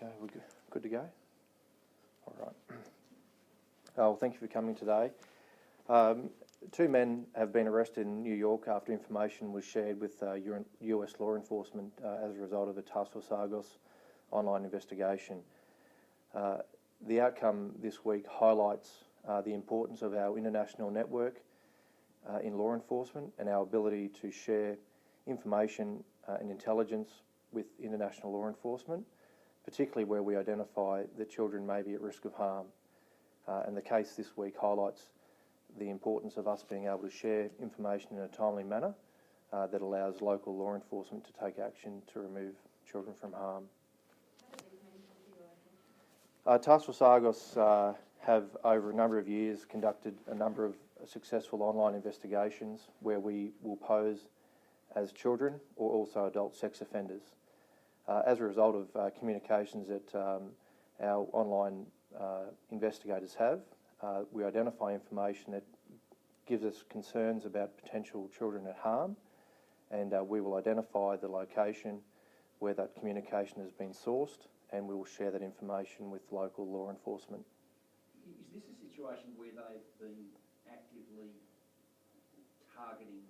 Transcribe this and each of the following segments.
Okay, we're good to go? All right. Well, thank you for coming today. Two men have been arrested in New York after information was shared with US law enforcement as a result of a Task Force Argos online investigation. The outcome this week highlights the importance of our international network in law enforcement and our ability to share information and intelligence with international law enforcement, particularly where we identify that children may be at risk of harm. And the case this week highlights the importance of us being able to share information in a timely manner that allows local law enforcement to take action to remove children from harm. Task Force Argos have, over a number of years, conducted a number of successful online investigations where we will pose as children or also adult sex offenders. As a result of communications that our online investigators have, we identify information that gives us concerns about potential children at harm, and we will identify the location where that communication has been sourced, and we will share that information with local law enforcement. Is this a situation where they've been actively targeting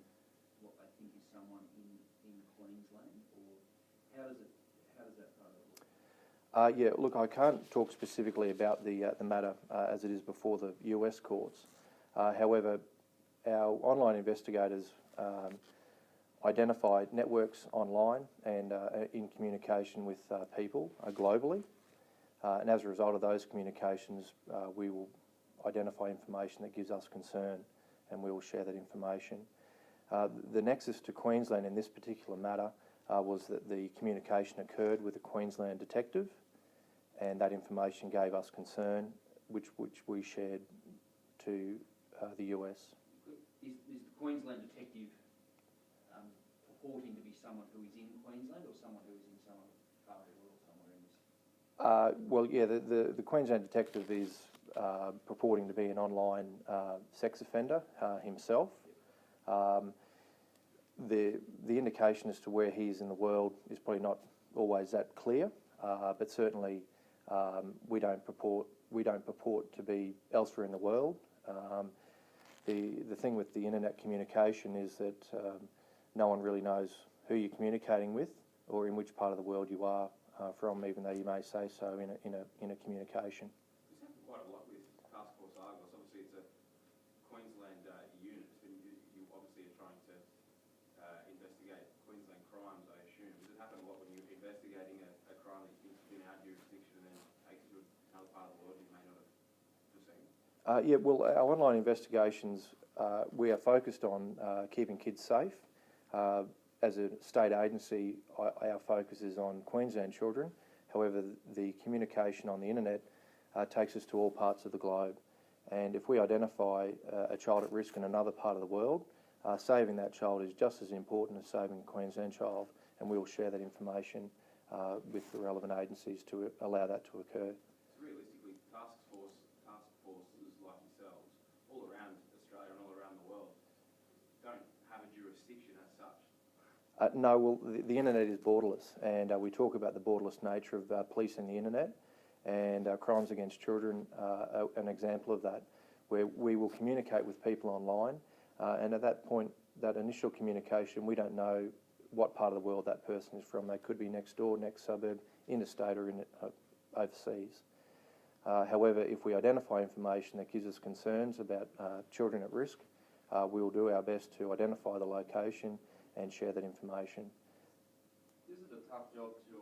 what they think is someone in Queensland, or how does that part of it look? Yeah, look, I can't talk specifically about the matter as it is before the US courts. However, our online investigators identified networks online and in communication with people globally. And as a result of those communications, we will identify information that gives us concern, and we will share that information. The nexus to Queensland in this particular matter was that the communication occurred with a Queensland detective, and that information gave us concern, which we shared to the US. Is the Queensland detective purporting to be someone who is in Queensland, or someone who is in some part of the world somewhere in this? Well, yeah, the Queensland detective is purporting to be an online sex offender himself. The indication as to where he is in the world is probably not always that clear, but certainly we don't purport to be elsewhere in the world. The thing with the internet communication is that no one really knows who you're communicating with or in which part of the world you are from, even though you may say so in a communication. This happened quite a lot with Task Force Argos. Obviously, it's a Queensland unit, and you obviously are trying to investigate Queensland crimes, I assume. Does it happen a lot when you're investigating a crime that you think is in our jurisdiction and then takes you to another part of the world you may not have foreseen? Yeah, well, our online investigations, we are focused on keeping kids safe. As a state agency, our focus is on Queensland children. However, the communication on the internet takes us to all parts of the globe. And if we identify a child at risk in another part of the world, saving that child is just as important as saving a Queensland child, and we will share that information with the relevant agencies to allow that to occur. So realistically, task forces like yourselves, all around Australia and all around the world, don't have a jurisdiction as such. No, well, the internet is borderless, and we talk about the borderless nature of policing the internet, and crimes against children are an example of that, where we will communicate with people online, and at that point, that initial communication, we don't know what part of the world that person is from. They could be next door, next suburb, interstate, or overseas. However, if we identify information that gives us concerns about children at risk, we will do our best to identify the location and share that information. Is it a tough job to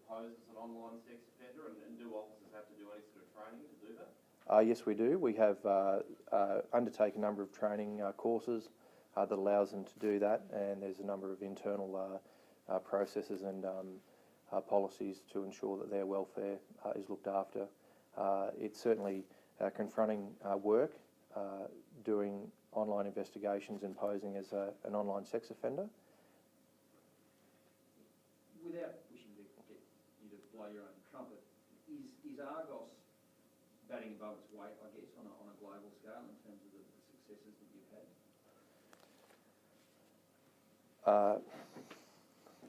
pose as an online sex offender, and do officers have to do any sort of training to do that? Yes, we do. We have undertaken a number of training courses that allows them to do that, and there's a number of internal processes and policies to ensure that their welfare is looked after. It's certainly confronting work doing online investigations and posing as an online sex offender. Without wishing to get you to blow your own trumpet, is Argos batting above its weight, I guess, on a global scale in terms of the successes that you've had?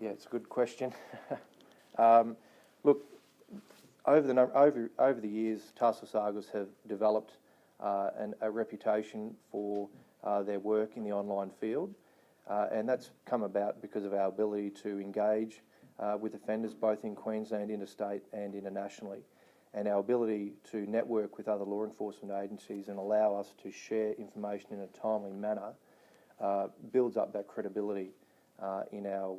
Yeah, it's a good question. Look, over the years, Task Force Argos have developed a reputation for their work in the online field, and that's come about because of our ability to engage with offenders both in Queensland, interstate and internationally, and our ability to network with other law enforcement agencies and allow us to share information in a timely manner builds up that credibility in our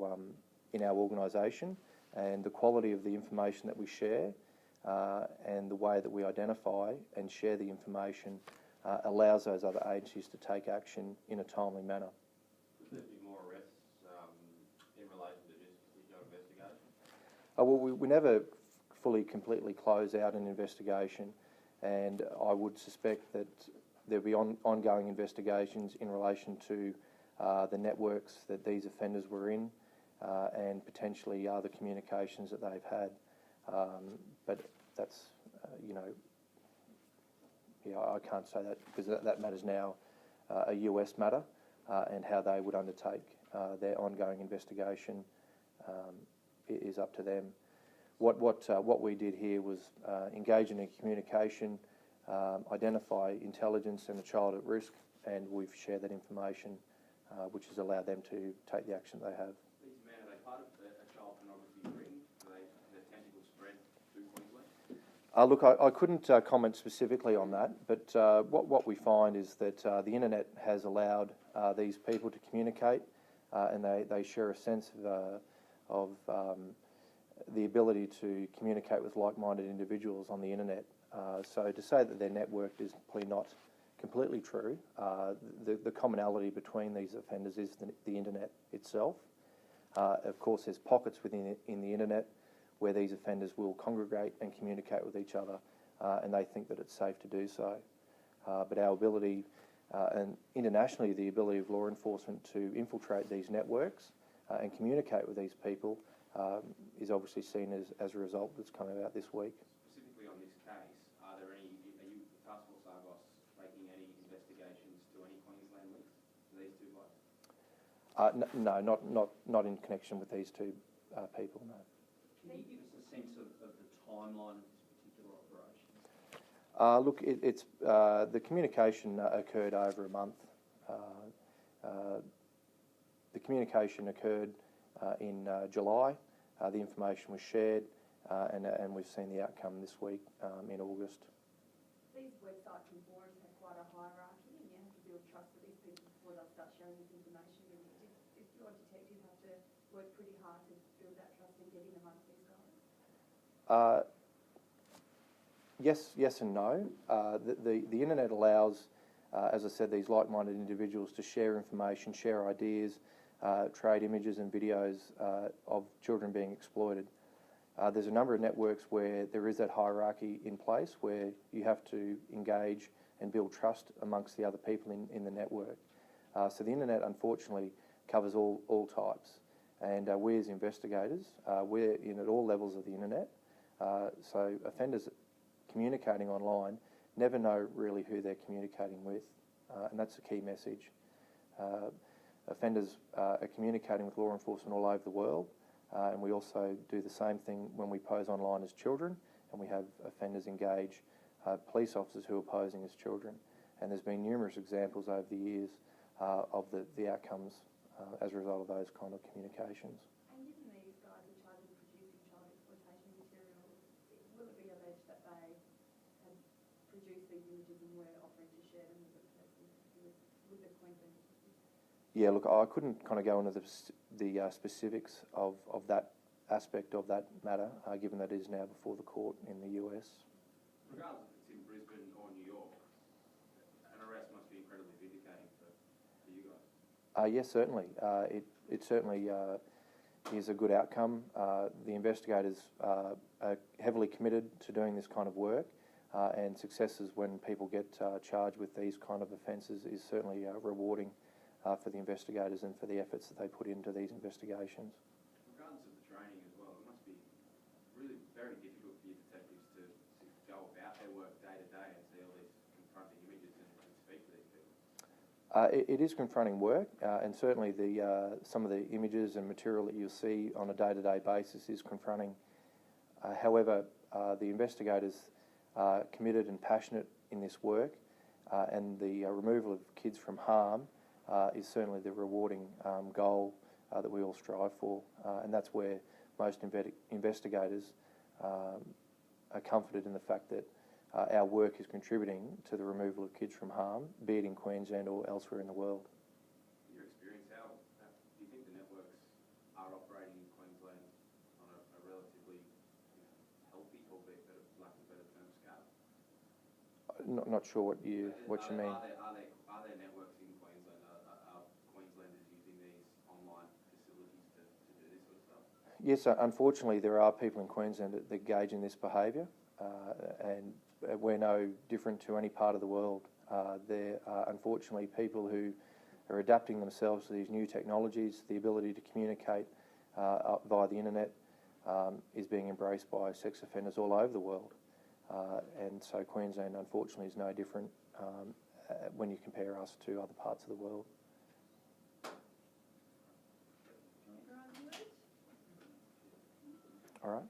organisation, and the quality of the information that we share and the way that we identify and share the information allows those other agencies to take action in a timely manner. Could there be more arrests in relation to this particular investigation? Well, we never fully, completely close out an investigation, and I would suspect that there'll be ongoing investigations in relation to the networks that these offenders were in and potentially other communications that they've had. But that's, I can't say that because that matter's now a US matter, and how they would undertake their ongoing investigation is up to them. What we did here was engage in a communication, identify intelligence and a child at risk, and we've shared that information, which has allowed them to take the action they have. These men, are they part of a child pornography ring? Do they have their tentacles spread through Queensland? Look, I couldn't comment specifically on that, but what we find is that the internet has allowed these people to communicate, and they share a sense of the ability to communicate with like-minded individuals on the internet. So to say that they're networked is probably not completely true. The commonality between these offenders is the internet itself. Of course, there's pockets within in the internet where these offenders will congregate and communicate with each other, and they think that it's safe to do so. But our ability, and internationally the ability of law enforcement to infiltrate these networks and communicate with these people is obviously seen as a result that's come about this week. Specifically on this case, are you, Task Force Argos, making any investigations to any Queensland links to these two blokes? No, not in connection with these two people, no. Can you give us a sense of the timeline of this particular operation? Look, the communication occurred over a month. The communication occurred in July. The information was shared, and we've seen the outcome this week in August. These websites and forums have quite a hierarchy, and you have to build trust with these people before they'll start sharing this information. If you're a detective, have to work pretty hard to build that trust and get in amongst these guys. Yes and no. The internet allows, as I said, these like-minded individuals to share information, share ideas, trade images and videos of children being exploited. There's a number of networks where there is that hierarchy in place where you have to engage and build trust amongst the other people in the network. So the internet, unfortunately, covers all types. And we as investigators, we're in at all levels of the internet. So offenders communicating online never know really who they're communicating with, and that's a key message. Offenders are communicating with law enforcement all over the world, and we also do the same thing when we pose online as children, and we have offenders engage police officers who are posing as children. And there's been numerous examples over the years of the outcomes as a result of those kind of communications. And given these guys are charged with producing child exploitation material, will it be alleged that they had produced these images and were offering to share them with the person with the Queensland? Yeah, look, I couldn't kind of go into the specifics of that aspect of that matter, given that it is now before the court in the US. Regardless if it's in Brisbane or New York, an arrest must be incredibly vindicating for you guys. Yes, certainly. It certainly is a good outcome. The investigators are heavily committed to doing this kind of work, and successes when people get charged with these kind of offences is certainly rewarding for the investigators and for the efforts that they put into these investigations. Regardless of the training as well, it must be really very difficult for you detectives to go about their work day to day and see all these confronting images and speak to these people. It is confronting work, and certainly some of the images and material that you'll see on a day-to-day basis is confronting. However, The investigators are committed and passionate in this work, and the removal of kids from harm is certainly the rewarding goal that we all strive for, and that's where most investigators are comforted in the fact that our work is contributing to the removal of kids from harm, be it in Queensland or elsewhere in the world. In your experience, how do you think the networks are operating in Queensland on a relatively healthy, albeit lack of a better term, scale? Not sure what you mean. Are there networks in Queensland? Are Queenslanders using these online facilities to do this sort of stuff? Yes, unfortunately, there are people in Queensland that engage in this behaviour, and we're no different to any part of the world. There are unfortunately people who are adapting themselves to these new technologies. The ability to communicate via the internet is being embraced by sex offenders all over the world. And so Queensland, unfortunately, is no different when you compare us to other parts of the world. All right.